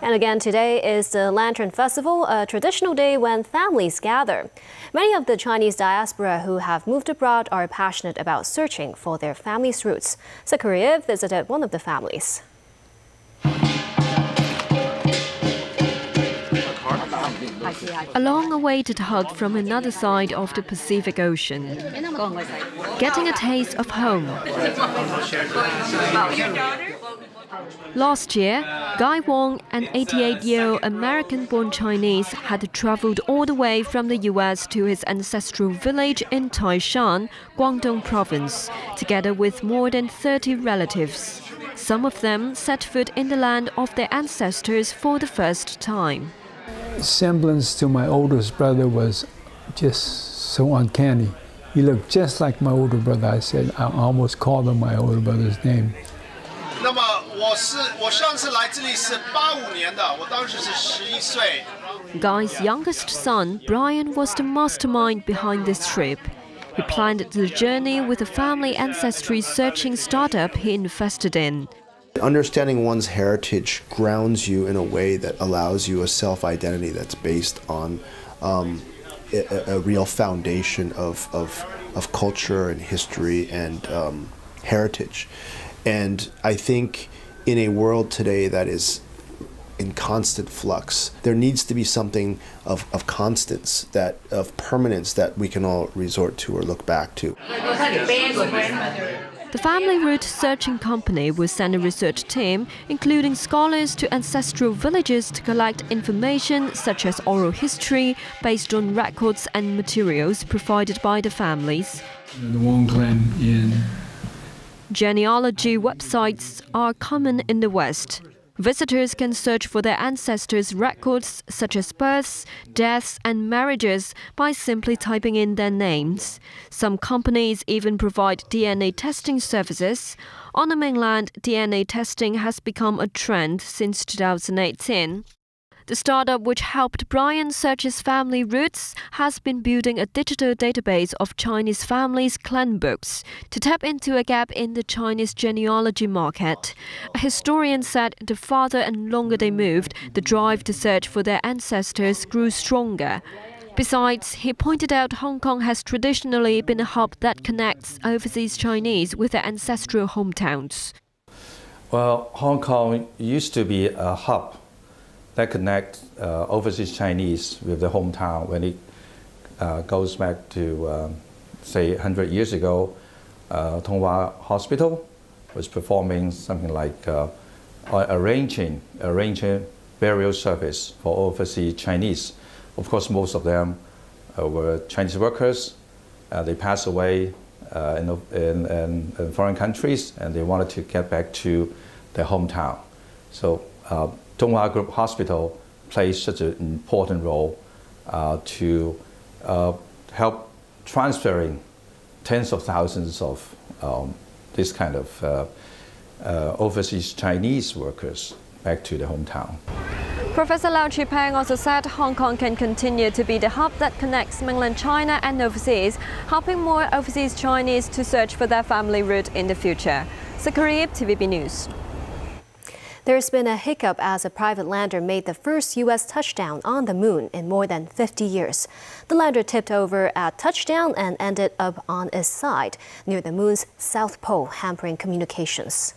And again, today is the Lantern Festival, a traditional day when families gather. Many of the Chinese diaspora who have moved abroad are passionate about searching for their family's roots. SakuraIp visited one of the families. A long-awaited hug from another side of the Pacific Ocean. Getting a taste of home. Last year, Guy Wong, an 88-year-old American-born Chinese, had traveled all the way from the U.S. to his ancestral village in Taishan, Guangdong Province, together with more than 30 relatives. Some of them set foot in the land of their ancestors for the first time. Semblance to my oldest brother was just so uncanny. He looked just like my older brother. I said, I almost called him my older brother's name. Guy's youngest son, Brian, was the mastermind behind this trip. He planned the journey with a family ancestry searching startup he invested in. Understanding one's heritage grounds you in a way that allows you a self-identity that's based on a real foundation of culture and history and heritage. And I think in a world today that is in constant flux, there needs to be something of constance, of permanence that we can all resort to or look back to. The family route searching company will send a research team, including scholars, to ancestral villages to collect information such as oral history based on records and materials provided by the families. The Wong clan in Genealogy websites are common in the West. Visitors can search for their ancestors' records such as births, deaths and marriages by simply typing in their names. Some companies even provide DNA testing services. On the mainland, DNA testing has become a trend since 2018. The startup, which helped Brian search his family roots, has been building a digital database of Chinese families' clan books to tap into a gap in the Chinese genealogy market. A historian said the farther and longer they moved, the drive to search for their ancestors grew stronger. Besides, he pointed out Hong Kong has traditionally been a hub that connects overseas Chinese with their ancestral hometowns. Well, Hong Kong used to be a hub that connect overseas Chinese with their hometown. When it goes back to, say, 100 years ago, Tonghua Hospital was performing something like arranging burial service for overseas Chinese. Of course, most of them were Chinese workers. They passed away in foreign countries, and they wanted to get back to their hometown. So Tonghua Group Hospital plays such an important role to help transferring tens of thousands of this kind of overseas Chinese workers back to their hometown. Professor Lau Chi-Peng also said Hong Kong can continue to be the hub that connects mainland China and overseas, helping more overseas Chinese to search for their family route in the future. SakuraIp, TVB News. There's been a hiccup as a private lander made the first U.S. touchdown on the moon in more than 50 years. The lander tipped over at touchdown and ended up on its side near the moon's south pole, hampering communications.